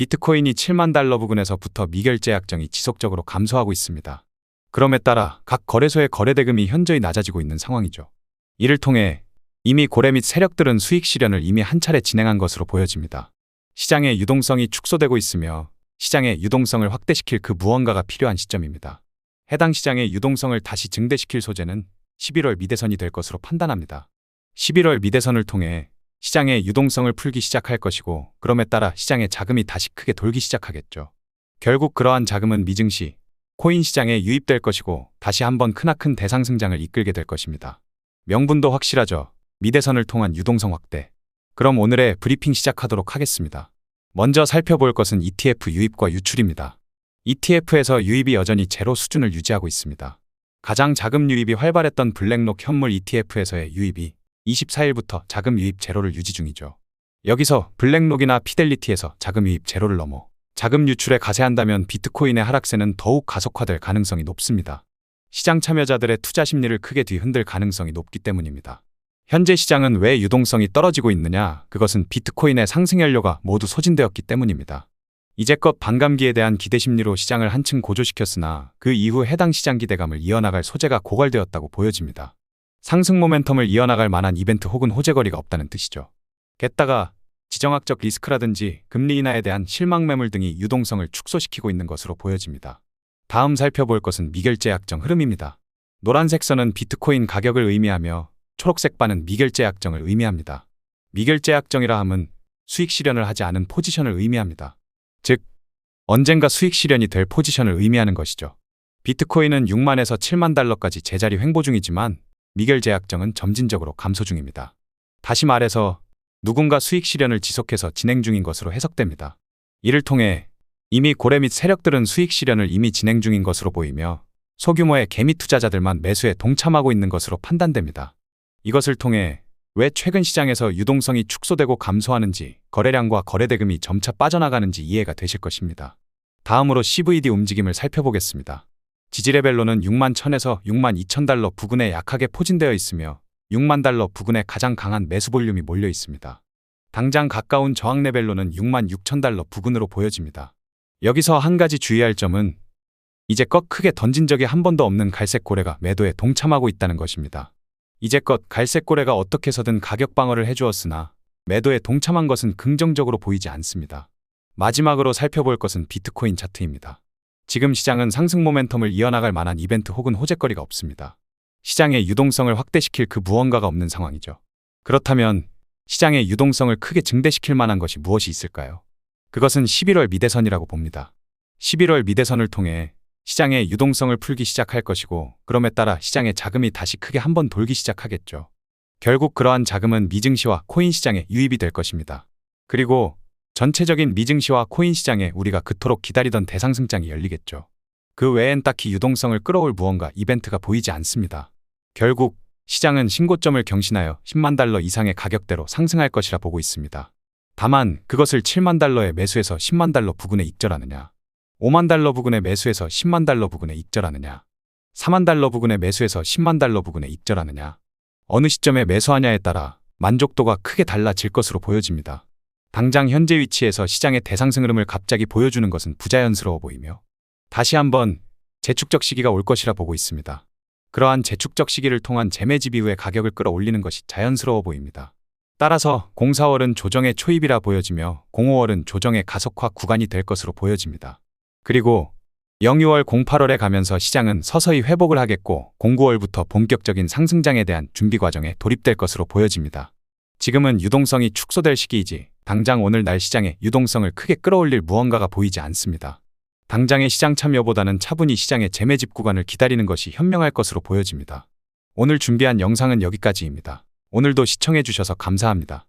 비트코인이 7만 달러 부근에서부터 미결제 약정이 지속적으로 감소하고 있습니다. 그럼에 따라 각 거래소의 거래 대금이 현저히 낮아지고 있는 상황이죠. 이를 통해 이미 고래 및 세력들은 수익 실현을 이미 한 차례 진행한 것으로 보여집니다. 시장의 유동성이 축소되고 있으며 시장의 유동성을 확대시킬 그 무언가가 필요한 시점입니다. 해당 시장의 유동성을 다시 증대시킬 소재는 11월 미대선이 될 것으로 판단합니다. 11월 미대선을 통해 시장의 유동성을 풀기 시작할 것이고, 그럼에 따라 시장의 자금이 다시 크게 돌기 시작하겠죠. 결국 그러한 자금은 미증시, 코인 시장에 유입될 것이고 다시 한번 크나큰 대상승장을 이끌게 될 것입니다. 명분도 확실하죠. 미대선을 통한 유동성 확대. 그럼 오늘의 브리핑 시작하도록 하겠습니다. 먼저 살펴볼 것은 ETF 유입과 유출입니다. ETF에서 유입이 여전히 제로 수준을 유지하고 있습니다. 가장 자금 유입이 활발했던 블랙록 현물 ETF에서의 유입이 24일부터 자금 유입 제로를 유지 중이죠. 여기서 블랙록이나 피델리티에서 자금 유입 제로를 넘어 자금 유출에 가세한다면 비트코인의 하락세는 더욱 가속화될 가능성이 높습니다. 시장 참여자들의 투자 심리를 크게 뒤흔들 가능성이 높기 때문입니다. 현재 시장은 왜 유동성이 떨어지고 있느냐? 그것은 비트코인의 상승 연료가 모두 소진되었기 때문입니다. 이제껏 반감기에 대한 기대 심리로 시장을 한층 고조시켰으나 그 이후 해당 시장 기대감을 이어나갈 소재가 고갈되었다고 보여집니다. 상승 모멘텀을 이어나갈 만한 이벤트 혹은 호재거리가 없다는 뜻이죠. 게다가 지정학적 리스크라든지 금리 인하에 대한 실망 매물 등이 유동성을 축소시키고 있는 것으로 보여집니다. 다음 살펴볼 것은 미결제 약정 흐름입니다. 노란색 선은 비트코인 가격을 의미하며 초록색 바는 미결제 약정을 의미합니다. 미결제 약정이라 함은 수익 실현을 하지 않은 포지션을 의미합니다. 즉, 언젠가 수익 실현이 될 포지션을 의미하는 것이죠. 비트코인은 6만에서 7만 달러까지 제자리 횡보 중이지만 미결제 약정은 점진적으로 감소 중입니다. 다시 말해서 누군가 수익 실현을 지속해서 진행 중인 것으로 해석됩니다. 이를 통해 이미 고래 및 세력들은 수익 실현을 이미 진행 중인 것으로 보이며 소규모의 개미 투자자들만 매수에 동참하고 있는 것으로 판단됩니다. 이것을 통해 왜 최근 시장에서 유동성이 축소되고 감소하는지, 거래량과 거래대금이 점차 빠져나가는지 이해가 되실 것입니다. 다음으로 CVD 움직임을 살펴보겠습니다. 지지레벨로는 6만 1000에서 6만 2000 달러 부근에 약하게 포진되어 있으며 6만 달러 부근에 가장 강한 매수 볼륨이 몰려 있습니다. 당장 가까운 저항 레벨로는 6만 6000 달러 부근으로 보여집니다. 여기서 한 가지 주의할 점은 이제껏 크게 던진 적이 한 번도 없는 갈색 고래가 매도에 동참하고 있다는 것입니다. 이제껏 갈색 고래가 어떻게 해서든 가격 방어를 해주었으나 매도에 동참한 것은 긍정적으로 보이지 않습니다. 마지막으로 살펴볼 것은 비트코인 차트입니다. 지금 시장은 상승 모멘텀을 이어나갈 만한 이벤트 혹은 호재거리가 없습니다. 시장의 유동성을 확대시킬 그 무언가가 없는 상황이죠. 그렇다면 시장의 유동성을 크게 증대시킬 만한 것이 무엇이 있을까요? 그것은 11월 미대선이라고 봅니다. 11월 미대선을 통해 시장의 유동성을 풀기 시작할 것이고, 그럼에 따라 시장의 자금이 다시 크게 한번 돌기 시작하겠죠. 결국 그러한 자금은 미증시와 코인 시장에 유입이 될 것입니다. 그리고 전체적인 미증시와 코인 시장에 우리가 그토록 기다리던 대상승장이 열리겠죠. 그 외엔 딱히 유동성을 끌어올 무언가 이벤트가 보이지 않습니다. 결국 시장은 신고점을 경신하여 10만 달러 이상의 가격대로 상승할 것이라 보고 있습니다. 다만 그것을 7만 달러에 매수해서 10만 달러 부근에 익절하느냐, 5만 달러 부근에 매수해서 10만 달러 부근에 익절하느냐, 4만 달러 부근에 매수해서 10만 달러 부근에 익절하느냐, 어느 시점에 매수하냐에 따라 만족도가 크게 달라질 것으로 보여집니다. 당장 현재 위치에서 시장의 대상승 흐름을 갑자기 보여주는 것은 부자연스러워 보이며 다시 한번 재축적 시기가 올 것이라 보고 있습니다. 그러한 재축적 시기를 통한 재매집 이후에 가격을 끌어올리는 것이 자연스러워 보입니다. 따라서 04월은 조정의 초입이라 보여지며 05월은 조정의 가속화 구간이 될 것으로 보여집니다. 그리고 02월 08월에 가면서 시장은 서서히 회복을 하겠고 09월부터 본격적인 상승장에 대한 준비 과정에 돌입될 것으로 보여집니다. 지금은 유동성이 축소될 시기이지 당장 오늘 날 시장의 유동성을 크게 끌어올릴 무언가가 보이지 않습니다. 당장의 시장 참여보다는 차분히 시장의 재매집 구간을 기다리는 것이 현명할 것으로 보여집니다. 오늘 준비한 영상은 여기까지입니다. 오늘도 시청해주셔서 감사합니다.